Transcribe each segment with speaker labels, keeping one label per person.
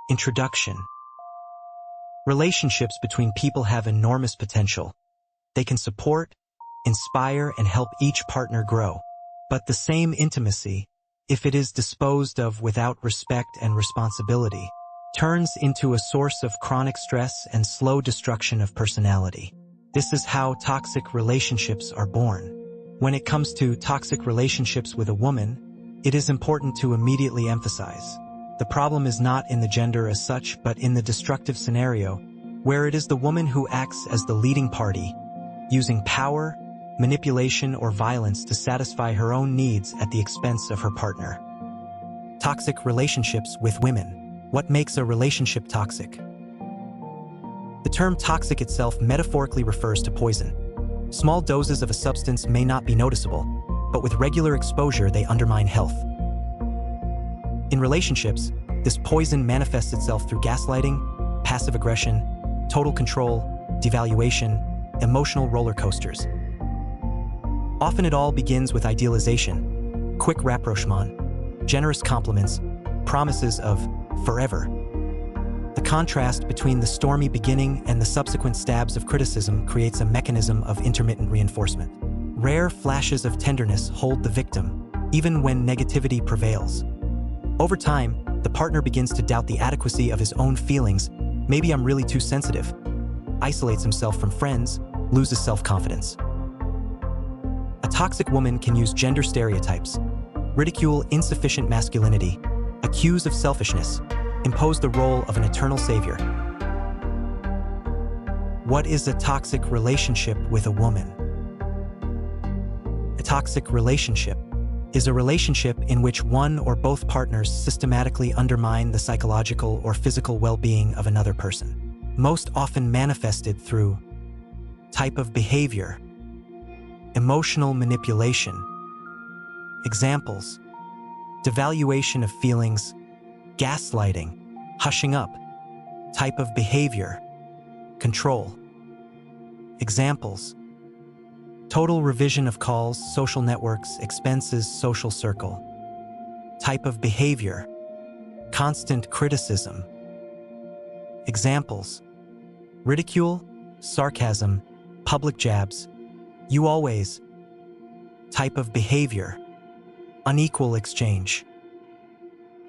Speaker 1: Introduction. Relationships between people have enormous potential. They can support, inspire, and help each partner grow. But the same intimacy, if it is disposed of without respect and responsibility, turns into a source of chronic stress and slow destruction of personality. This is how toxic relationships are born. When it comes to toxic relationships with a woman, it is important to immediately emphasize: the problem is not in the gender as such, but in the destructive scenario, where it is the woman who acts as the leading party, using power, manipulation, or violence to satisfy her own needs at the expense of her partner. Toxic relationships with women. What makes a relationship toxic? The term toxic itself metaphorically refers to poison. Small doses of a substance may not be noticeable, but with regular exposure they undermine health. In relationships, this poison manifests itself through gaslighting, passive aggression, total control, devaluation, emotional roller coasters. Often it all begins with idealization, quick rapprochement, generous compliments, promises of forever. The contrast between the stormy beginning and the subsequent stabs of criticism creates a mechanism of intermittent reinforcement. Rare flashes of tenderness hold the victim, even when negativity prevails. Over time, the partner begins to doubt the adequacy of his own feelings. Maybe I'm really too sensitive. Isolates himself from friends, loses self-confidence. A toxic woman can use gender stereotypes, ridicule insufficient masculinity, accuse of selfishness, impose the role of an eternal savior. What is a toxic relationship with a woman? A toxic relationship is a relationship in which one or both partners systematically undermine the psychological or physical well-being of another person, most often manifested through type of behavior, emotional manipulation. Examples: devaluation of feelings, gaslighting, hushing up. Type of behavior, control. Examples: total revision of calls, social networks, expenses, social circle. Type of behavior, constant criticism. Examples: ridicule, sarcasm, public jabs, you always. Type of behavior, unequal exchange.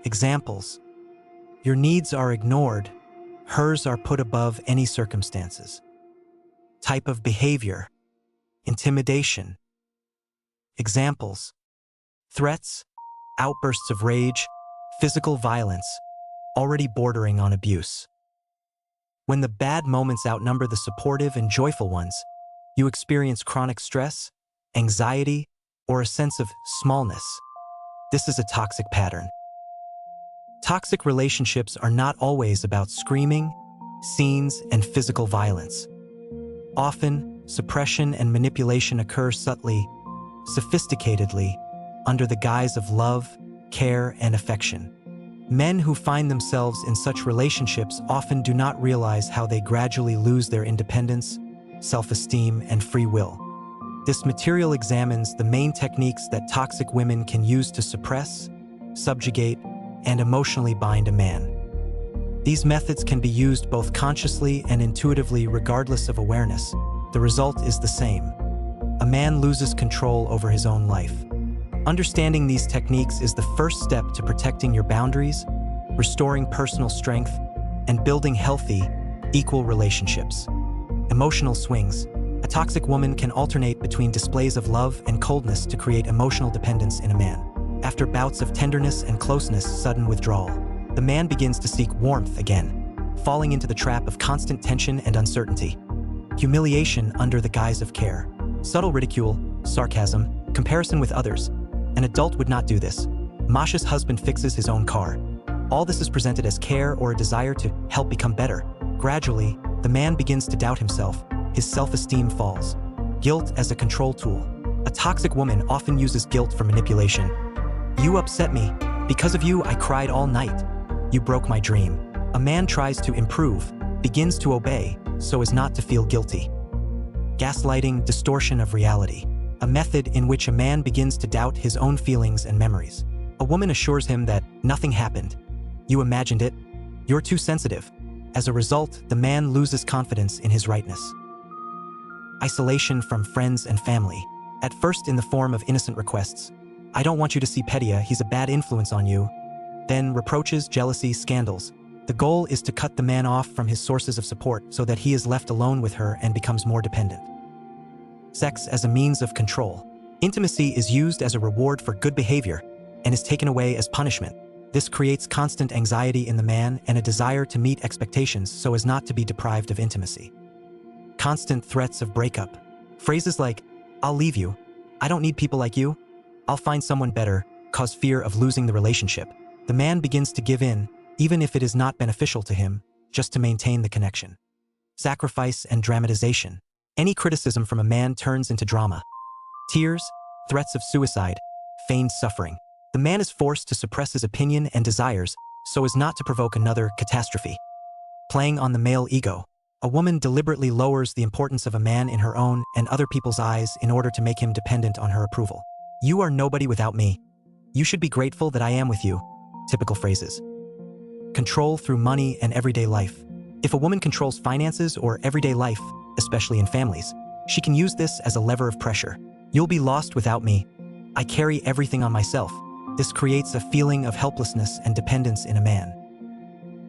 Speaker 1: Examples: your needs are ignored, hers are put above any circumstances. Type of behavior, intimidation. Examples: threats, outbursts of rage, physical violence, already bordering on abuse. When the bad moments outnumber the supportive and joyful ones, you experience chronic stress, anxiety, or a sense of smallness. This is a toxic pattern. Toxic relationships are not always about screaming, scenes, and physical violence. Often, suppression and manipulation occur subtly, sophisticatedly, under the guise of love, care, and affection. Men who find themselves in such relationships often do not realize how they gradually lose their independence, self-esteem, and free will. This material examines the main techniques that toxic women can use to suppress, subjugate, and emotionally bind a man. These methods can be used both consciously and intuitively regardless of awareness. The result is the same. A man loses control over his own life. Understanding these techniques is the first step to protecting your boundaries, restoring personal strength, and building healthy, equal relationships. Emotional swings. A toxic woman can alternate between displays of love and coldness to create emotional dependence in a man. After bouts of tenderness and closeness, sudden withdrawal. The man begins to seek warmth again, falling into the trap of constant tension and uncertainty. Humiliation under the guise of care. Subtle ridicule, sarcasm, comparison with others. An adult would not do this. Masha's husband fixes his own car. All this is presented as care or a desire to help become better. Gradually, the man begins to doubt himself. His self-esteem falls. Guilt as a control tool. A toxic woman often uses guilt for manipulation. You upset me. Because of you, I cried all night. You broke my dream. A man tries to improve, begins to obey, so as not to feel guilty. Gaslighting, distortion of reality. A method in which a man begins to doubt his own feelings and memories. A woman assures him that nothing happened. You imagined it. You're too sensitive. As a result, the man loses confidence in his rightness. Isolation from friends and family, at first in the form of innocent requests. I don't want you to see Petya, he's a bad influence on you. Then reproaches, jealousy, scandals. The goal is to cut the man off from his sources of support so that he is left alone with her and becomes more dependent. Sex as a means of control. Intimacy is used as a reward for good behavior and is taken away as punishment. This creates constant anxiety in the man and a desire to meet expectations so as not to be deprived of intimacy. Constant threats of breakup. Phrases like, "I'll leave you," "I don't need people like you," "I'll find someone better," cause fear of losing the relationship. The man begins to give in, even if it is not beneficial to him, just to maintain the connection. Sacrifice and dramatization. Any criticism from a man turns into drama. Tears, threats of suicide, feigned suffering. The man is forced to suppress his opinion and desires so as not to provoke another catastrophe. Playing on the male ego. A woman deliberately lowers the importance of a man in her own and other people's eyes in order to make him dependent on her approval. "You are nobody without me. You should be grateful that I am with you." Typical phrases. Control through money and everyday life. If a woman controls finances or everyday life, especially in families, she can use this as a lever of pressure. "You'll be lost without me. I carry everything on myself." This creates a feeling of helplessness and dependence in a man.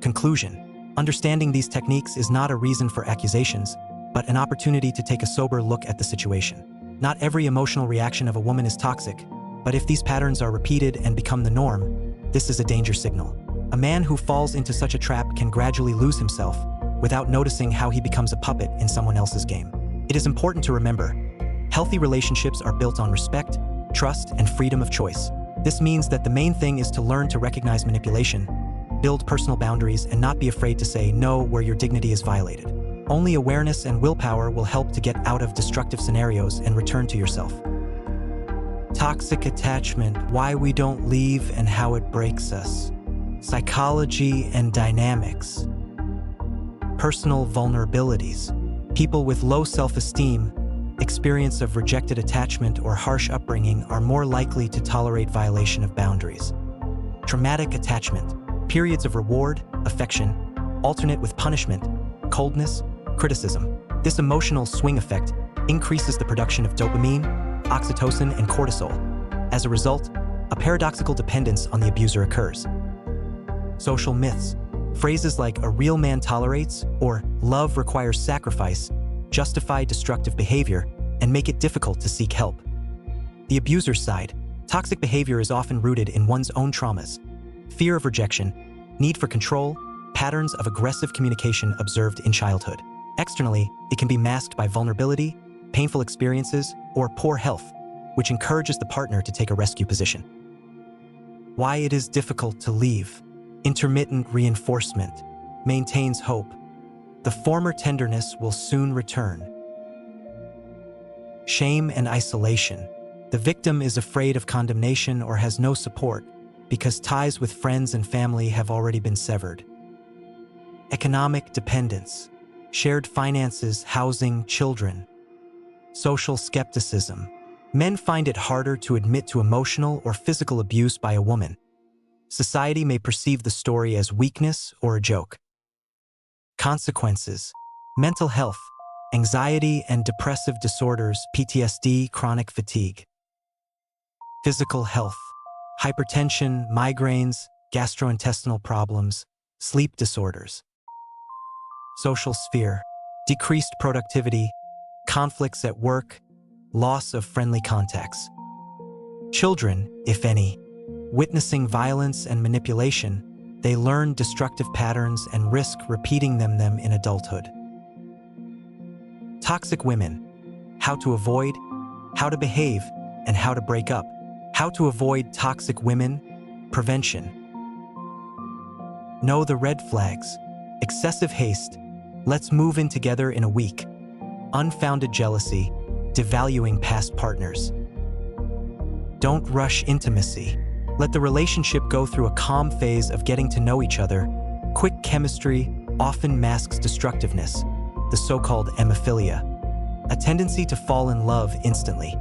Speaker 1: Conclusion. Understanding these techniques is not a reason for accusations, but an opportunity to take a sober look at the situation. Not every emotional reaction of a woman is toxic, but if these patterns are repeated and become the norm, this is a danger signal. A man who falls into such a trap can gradually lose himself without noticing how he becomes a puppet in someone else's game. It is important to remember, healthy relationships are built on respect, trust, and freedom of choice. This means that the main thing is to learn to recognize manipulation, build personal boundaries, and not be afraid to say no where your dignity is violated. Only awareness and willpower will help to get out of destructive scenarios and return to yourself. Toxic attachment, why we don't leave and how it breaks us. Psychology and dynamics. Personal vulnerabilities. People with low self-esteem, experience of rejected attachment, or harsh upbringing are more likely to tolerate violation of boundaries. Traumatic attachment. Periods of reward, affection, alternate with punishment, coldness, criticism. This emotional swing effect increases the production of dopamine, oxytocin, and cortisol. As a result, a paradoxical dependence on the abuser occurs. Social myths. Phrases like "a real man tolerates" or "love requires sacrifice" justify destructive behavior and make it difficult to seek help. The abuser's side. Toxic behavior is often rooted in one's own traumas. Fear of rejection, need for control, patterns of aggressive communication observed in childhood. Externally, it can be masked by vulnerability, painful experiences, or poor health, which encourages the partner to take a rescue position. Why it is difficult to leave. Intermittent reinforcement maintains hope. The former tenderness will soon return. Shame and isolation. The victim is afraid of condemnation or has no support because ties with friends and family have already been severed. Economic dependence. Shared finances, housing, children. Social skepticism. Men find it harder to admit to emotional or physical abuse by a woman. Society may perceive the story as weakness or a joke. Consequences. Mental health, anxiety and depressive disorders, PTSD, chronic fatigue. Physical health, hypertension, migraines, gastrointestinal problems, sleep disorders. Social sphere, decreased productivity, conflicts at work, loss of friendly contacts. Children, if any, witnessing violence and manipulation, they learn destructive patterns and risk repeating them in adulthood. Toxic women, how to avoid, how to behave, and how to break up. How to avoid toxic women, prevention. Know the red flags. Excessive haste, let's move in together in a week. Unfounded jealousy, devaluing past partners. Don't rush intimacy. Let the relationship go through a calm phase of getting to know each other. Quick chemistry often masks destructiveness, the so-called hemophilia, a tendency to fall in love instantly.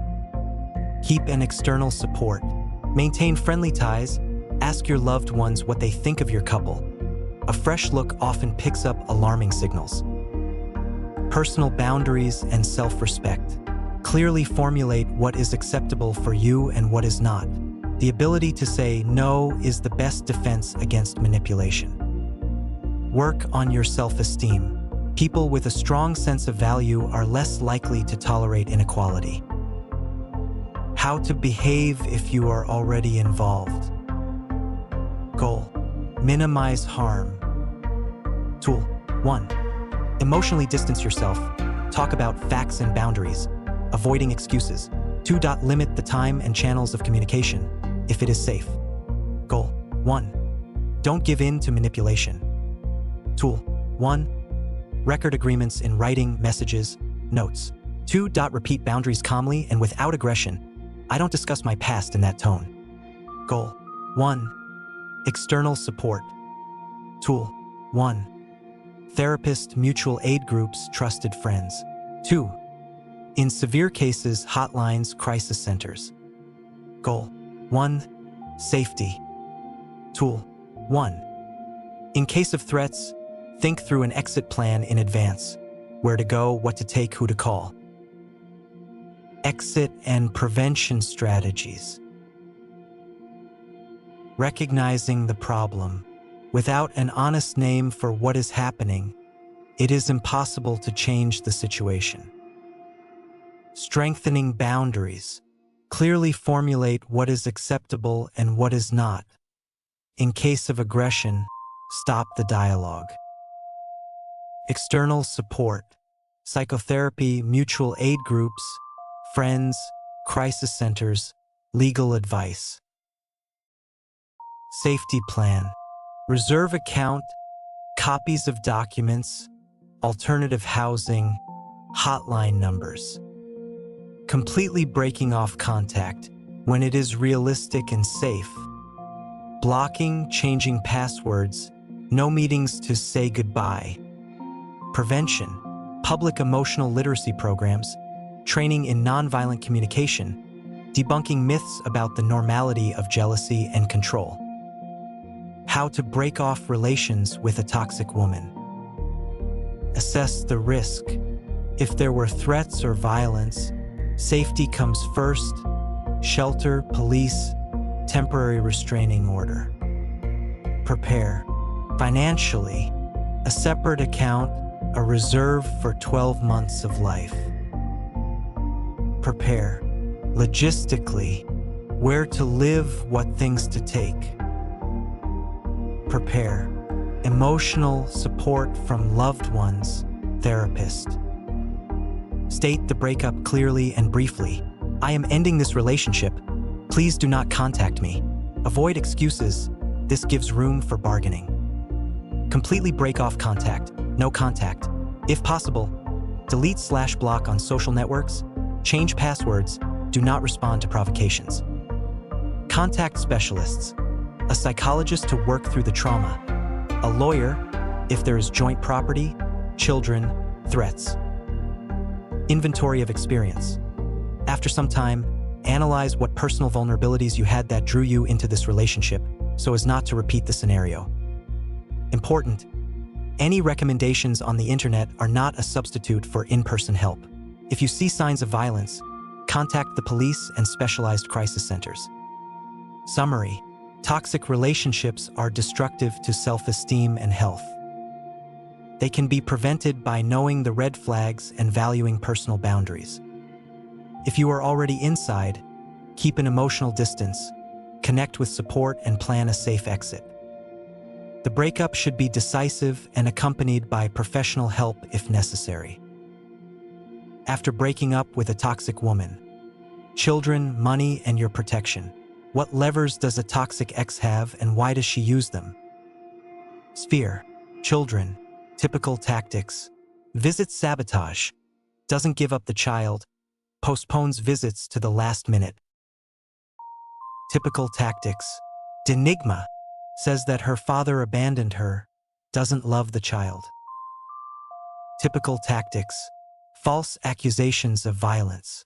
Speaker 1: Keep an external support. Maintain friendly ties. Ask your loved ones what they think of your couple. A fresh look often picks up alarming signals. Personal boundaries and self-respect. Clearly formulate what is acceptable for you and what is not. The ability to say no is the best defense against manipulation. Work on your self-esteem. People with a strong sense of value are less likely to tolerate inequality. How to behave if you are already involved. Goal: minimize harm. Tool 1. Emotionally distance yourself. Talk about facts and boundaries, avoiding excuses. 2. Limit the time and channels of communication, if it is safe. Goal 1. Don't give in to manipulation. Tool 1. Record agreements in writing, messages, notes. 2. Repeat boundaries calmly and without aggression. I don't discuss my past in that tone. Goal 1. External support. Tool 1. Therapist, mutual aid groups, trusted friends. 2. In severe cases, hotlines, crisis centers. Goal 1. Safety. Tool 1. In case of threats, think through an exit plan in advance. Where to go, what to take, who to call. Exit and prevention strategies. Recognizing the problem. Without an honest name for what is happening, it is impossible to change the situation. Strengthening boundaries. Clearly formulate what is acceptable and what is not. In case of aggression, stop the dialogue. External support. Psychotherapy, mutual aid groups, friends, crisis centers, legal advice. Safety plan. Reserve account, copies of documents, alternative housing, hotline numbers. Completely breaking off contact when it is realistic and safe. Blocking, changing passwords, no meetings to say goodbye. Prevention, public emotional literacy programs, training in nonviolent communication, debunking myths about the normality of jealousy and control. How to break off relations with a toxic woman. Assess the risk. If there were threats or violence, safety comes first. Shelter, police, temporary restraining order. Prepare. Financially, a separate account, a reserve for 12 months of life. Prepare. Logistically, where to live, what things to take. Prepare. Emotional support from loved ones, therapist. State the breakup clearly and briefly. I am ending this relationship. Please do not contact me. Avoid excuses. This gives room for bargaining. Completely break off contact. No contact. If possible, delete/block on social networks. Change passwords. Do not respond to provocations. Contact specialists. A psychologist to work through the trauma. A lawyer if there is joint property, children, threats. Inventory of experience. After some time, analyze what personal vulnerabilities you had that drew you into this relationship so as not to repeat the scenario. Important. Any recommendations on the internet are not a substitute for in-person help. If you see signs of violence, contact the police and specialized crisis centers. Summary. Toxic relationships are destructive to self-esteem and health. They can be prevented by knowing the red flags and valuing personal boundaries. If you are already inside, keep an emotional distance, connect with support, and plan a safe exit. The breakup should be decisive and accompanied by professional help if necessary. After breaking up with a toxic woman, children, money, and your protection. What levers does a toxic ex have and why does she use them? Sphere. Children. Typical tactics. Visit sabotage. Doesn't give up the child. Postpones visits to the last minute. Typical tactics. Denigma. Says that her father abandoned her. Doesn't love the child. Typical tactics. False accusations of violence.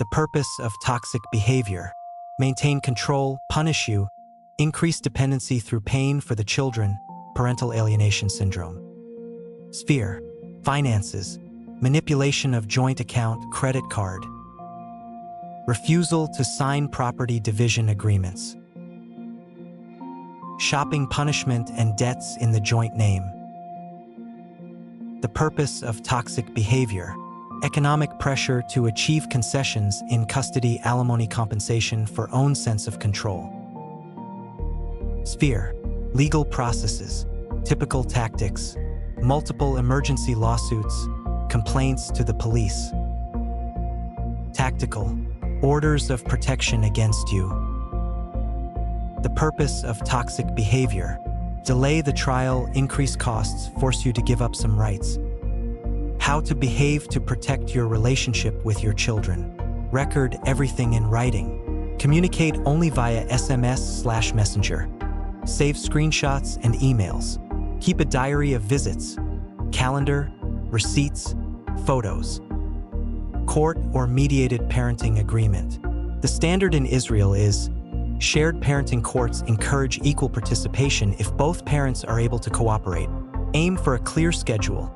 Speaker 1: The purpose of toxic behavior. Maintain control, punish you, increase dependency through pain for the children, parental alienation syndrome. Sphere, finances, manipulation of joint account, credit card. Refusal to sign property division agreements. Shopping punishment and debts in the joint name. The purpose of toxic behavior. Economic pressure to achieve concessions in custody, alimony, compensation for own sense of control. Sphere, legal processes, typical tactics, multiple emergency lawsuits, complaints to the police. Tactical, orders of protection against you. The purpose of toxic behavior. Delay the trial, increase costs, force you to give up some rights. How to behave to protect your relationship with your children. Record everything in writing. Communicate only via SMS/Messenger. Save screenshots and emails. Keep a diary of visits, calendar, receipts, photos. Court or mediated parenting agreement. The standard in Israel is shared parenting. Courts encourage equal participation if both parents are able to cooperate. Aim for a clear schedule,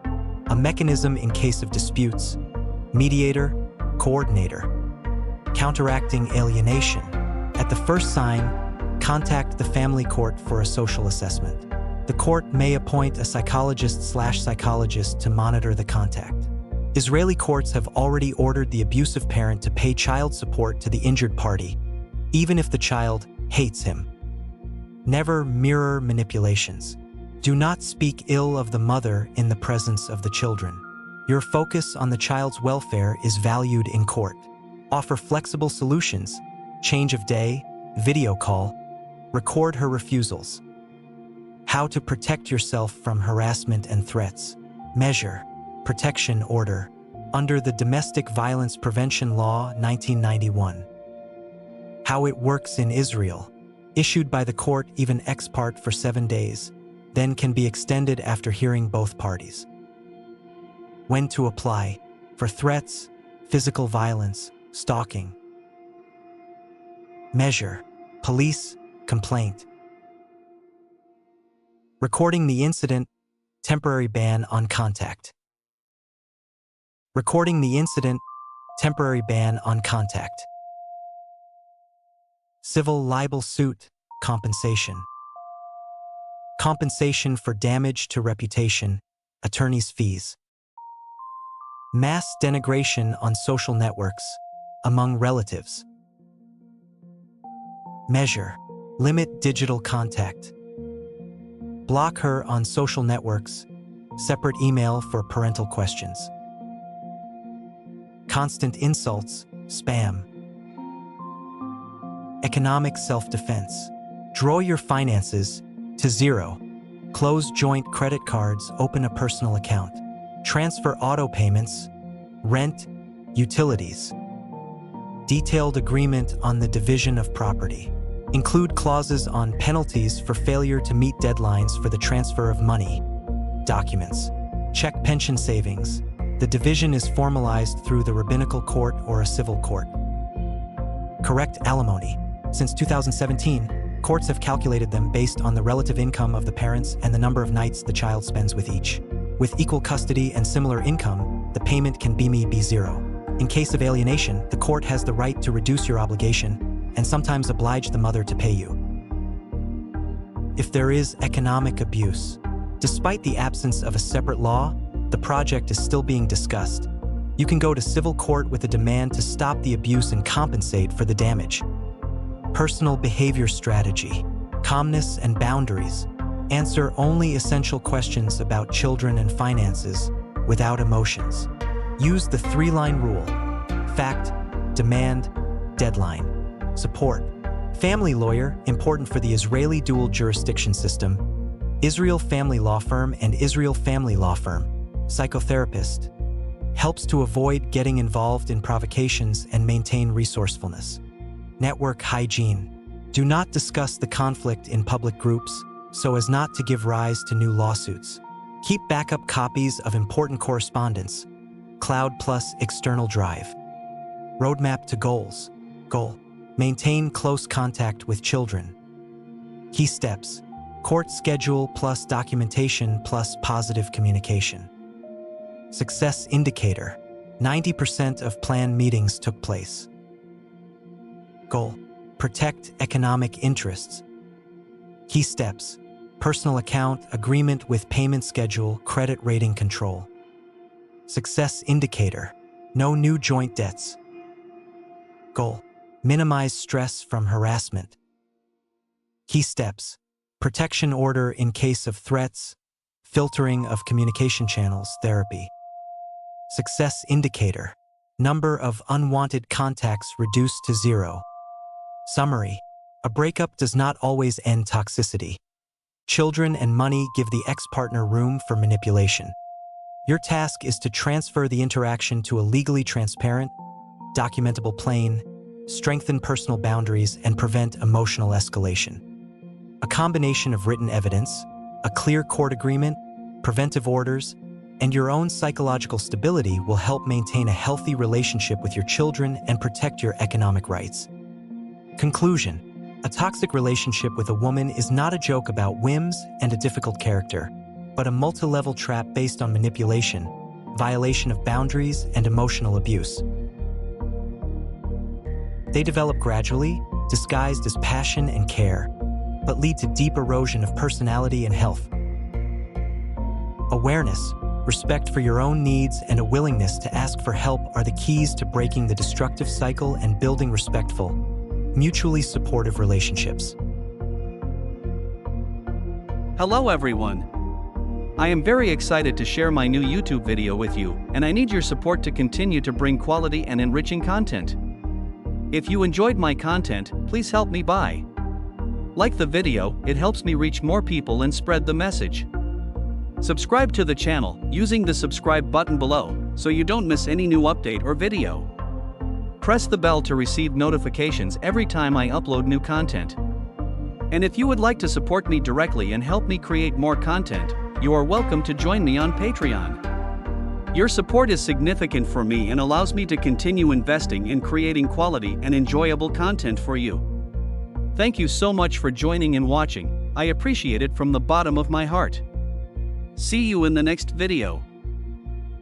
Speaker 1: a mechanism in case of disputes, mediator, coordinator. Counteracting alienation. At the first sign, contact the family court for a social assessment. The court may appoint a psychologist/psychologist to monitor the contact. Israeli courts have already ordered the abusive parent to pay child support to the injured party, even if the child hates him. Never mirror manipulations. Do not speak ill of the mother in the presence of the children. Your focus on the child's welfare is valued in court. Offer flexible solutions, change of day, video call, record her refusals. How to protect yourself from harassment and threats. Measure, protection order, under the Domestic Violence Prevention Law 1991. How it works in Israel. Issued by the court, even ex parte for 7 days, then can be extended after hearing both parties. When to apply. For threats, physical violence, stalking. Measure, police, complaint. Recording the incident, temporary ban on contact. Recording the incident, temporary ban on contact. Civil libel suit, compensation. Compensation for damage to reputation, attorney's fees. Mass denigration on social networks, among relatives. Measure, limit digital contact. Block her on social networks, separate email for parental questions. Constant insults, spam. Economic self-defense. Draw your finances to zero. Close joint credit cards, open a personal account. Transfer auto payments, rent, utilities. Detailed agreement on the division of property. Include clauses on penalties for failure to meet deadlines for the transfer of money. Documents. Check pension savings. The division is formalized through the rabbinical court or a civil court. Correct alimony. Since 2017, courts have calculated them based on the relative income of the parents and the number of nights the child spends with each. With equal custody and similar income, the payment can be zero. In case of alienation, the court has the right to reduce your obligation and sometimes oblige the mother to pay you. If there is economic abuse, despite the absence of a separate law, the project is still being discussed. You can go to civil court with a demand to stop the abuse and compensate for the damage. Personal behavior strategy, calmness and boundaries. Answer only essential questions about children and finances without emotions. Use the 3-line rule: fact, demand, deadline. Support. Family lawyer, important for the Israeli dual jurisdiction system. Israel Family Law Firm and Israel Family Law Firm. Psychotherapist. Helps to avoid getting involved in provocations and maintain resourcefulness. Network hygiene. Do not discuss the conflict in public groups so as not to give rise to new lawsuits. Keep backup copies of important correspondence. Cloud plus external drive. Roadmap to goals. Goal. Maintain close contact with children. Key steps. Court schedule plus documentation plus positive communication. Success indicator. 90% of planned meetings took place. Goal. Protect economic interests. Key steps. Personal account, agreement with payment schedule, credit rating control. Success indicator. No new joint debts. Goal. Minimize stress from harassment. Key steps. Protection order in case of threats, filtering of communication channels, therapy. Success indicator. Number of unwanted contacts reduced to 0. Summary. A breakup does not always end toxicity. Children and money give the ex-partner room for manipulation. Your task is to transfer the interaction to a legally transparent, documentable plane, strengthen personal boundaries, and prevent emotional escalation. A combination of written evidence, a clear court agreement, preventive orders, and your own psychological stability will help maintain a healthy relationship with your children and protect your economic rights. Conclusion. A toxic relationship with a woman is not a joke about whims and a difficult character, but a multi-level trap based on manipulation, violation of boundaries, and emotional abuse. They develop gradually, disguised as passion and care, but lead to deep erosion of personality and health. Awareness, respect for your own needs, and a willingness to ask for help are the keys to breaking the destructive cycle and building respectful, mutually supportive relationships.
Speaker 2: Hello everyone. I am very excited to share my new YouTube video with you, and I need your support to continue to bring quality and enriching content. If you enjoyed my content, please help me by like the video, it helps me reach more people and spread the message. Subscribe to the channel using the subscribe button below so you don't miss any new update or video. Press the bell to receive notifications every time I upload new content. And if you would like to support me directly and help me create more content, you are welcome to join me on Patreon. Your support is significant for me and allows me to continue investing in creating quality and enjoyable content for you. Thank you so much for joining and watching. I appreciate it from the bottom of my heart. See you in the next video.